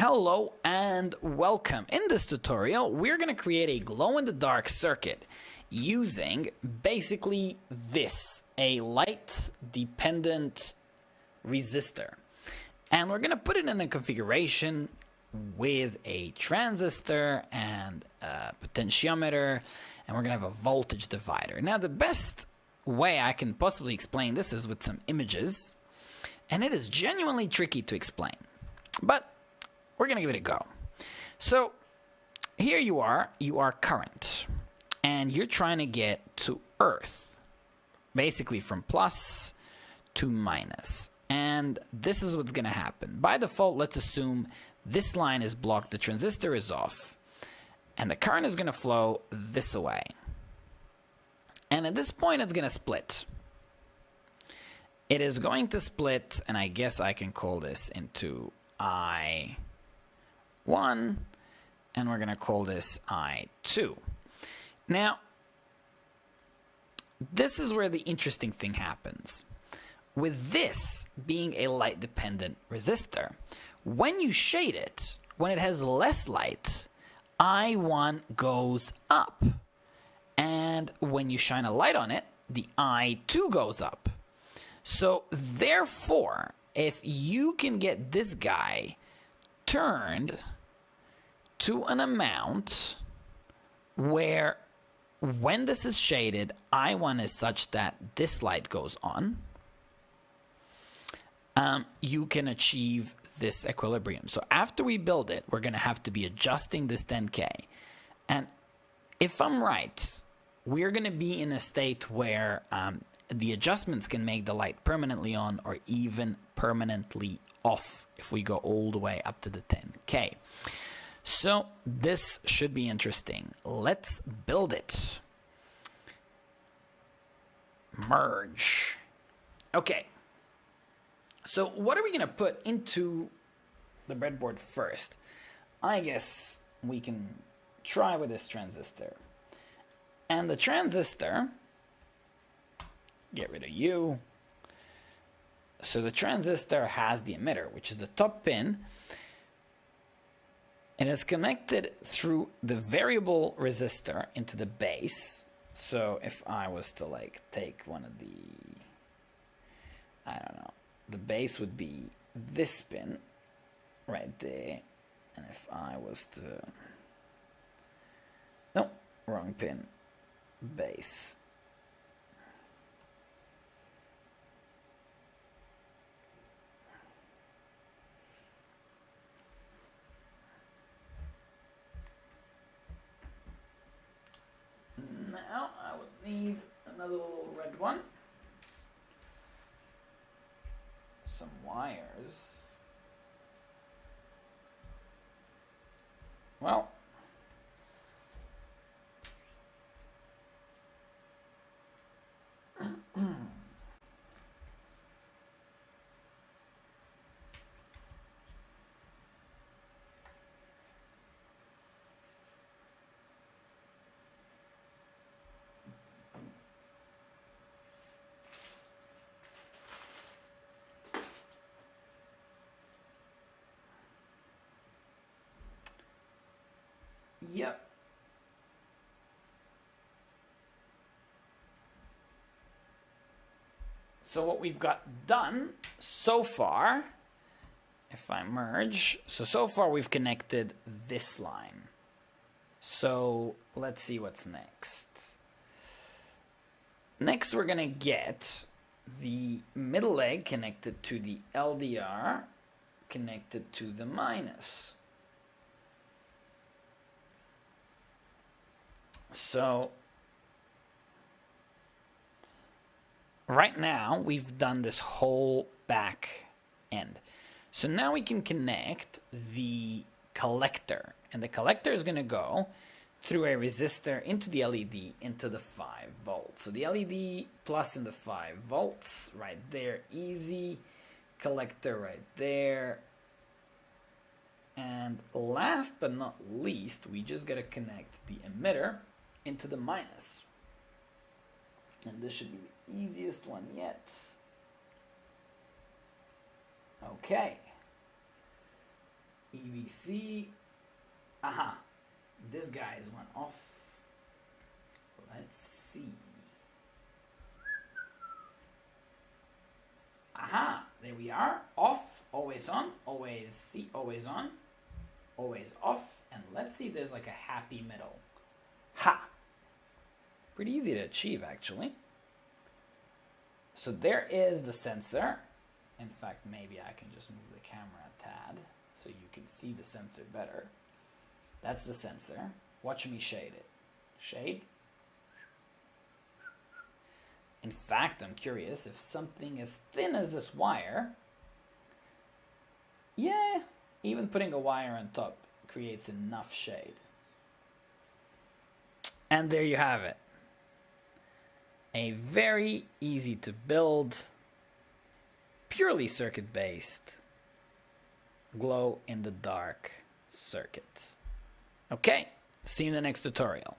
Hello and welcome. In this tutorial, we're going to create a glow-in-the-dark circuit using basically this, a light-dependent resistor. And we're going to put it in a configuration with a transistor and a potentiometer, and we're going to have a voltage divider. Now, the best way I can possibly explain this is with some images, and it is genuinely tricky to explain, but we're going to give it a go. So here you are current, and you're trying to get to Earth, basically from plus to minus. And this is what's going to happen. By default, let's assume this line is blocked, the transistor is off, and the current is going to flow this way. And at this point, it's going to split. It is going to split, and I guess I can call this into I1, and we're going to call this I2. Now, this is where the interesting thing happens. With this being a light-dependent resistor, when you shade it, when it has less light, I1 goes up. And when you shine a light on it, the I2 goes up. So therefore, if you can get this guy turned to an amount where when this is shaded, I1 is such that this light goes on, you can achieve this equilibrium. So after we build it, we're going to have to be adjusting this 10K. And if I'm right, we're going to be in a state where the adjustments can make the light permanently on or even permanently off if we go all the way up to the 10K. So this should be interesting. Let's build it. Merge. Okay. So what are we going to put into the breadboard first? I guess we can try with this transistor. And the transistor, get rid of you. So the transistor has the emitter, which is the top pin. It is connected through the variable resistor into the base. So if I was to like take one of the, I don't know, the base would be this pin right there. And if I was to, no, wrong pin, base. Now I would need another little red one. Some wires. Well, yep. So what we've got done so far, if I merge, so far we've connected this line. So let's see what's next. Next we're gonna get the middle leg connected to the LDR, connected to the minus. So right now we've done this whole back end. So now we can connect the collector, and the collector is going to go through a resistor into the LED into the 5 volts. So the LED plus in the 5 volts right there, easy. Collector right there. And last but not least, we just got to connect the emitter into the minus. And this should be the easiest one yet. Okay. DVC. Aha. This guy is one off. Let's see. Aha. There we are. Off. Always on. Always see. Always on. Always off. And let's see if there's like a happy middle. Ha. Pretty easy to achieve, actually. So there is the sensor. In fact, maybe I can just move the camera a tad so you can see the sensor better. That's the sensor. Watch me shade it. Shade. In fact, I'm curious if something as thin as this wire, yeah, even putting a wire on top creates enough shade. And there you have it. A very easy to build, purely circuit-based glow in the dark circuit. Okay, see you in the next tutorial.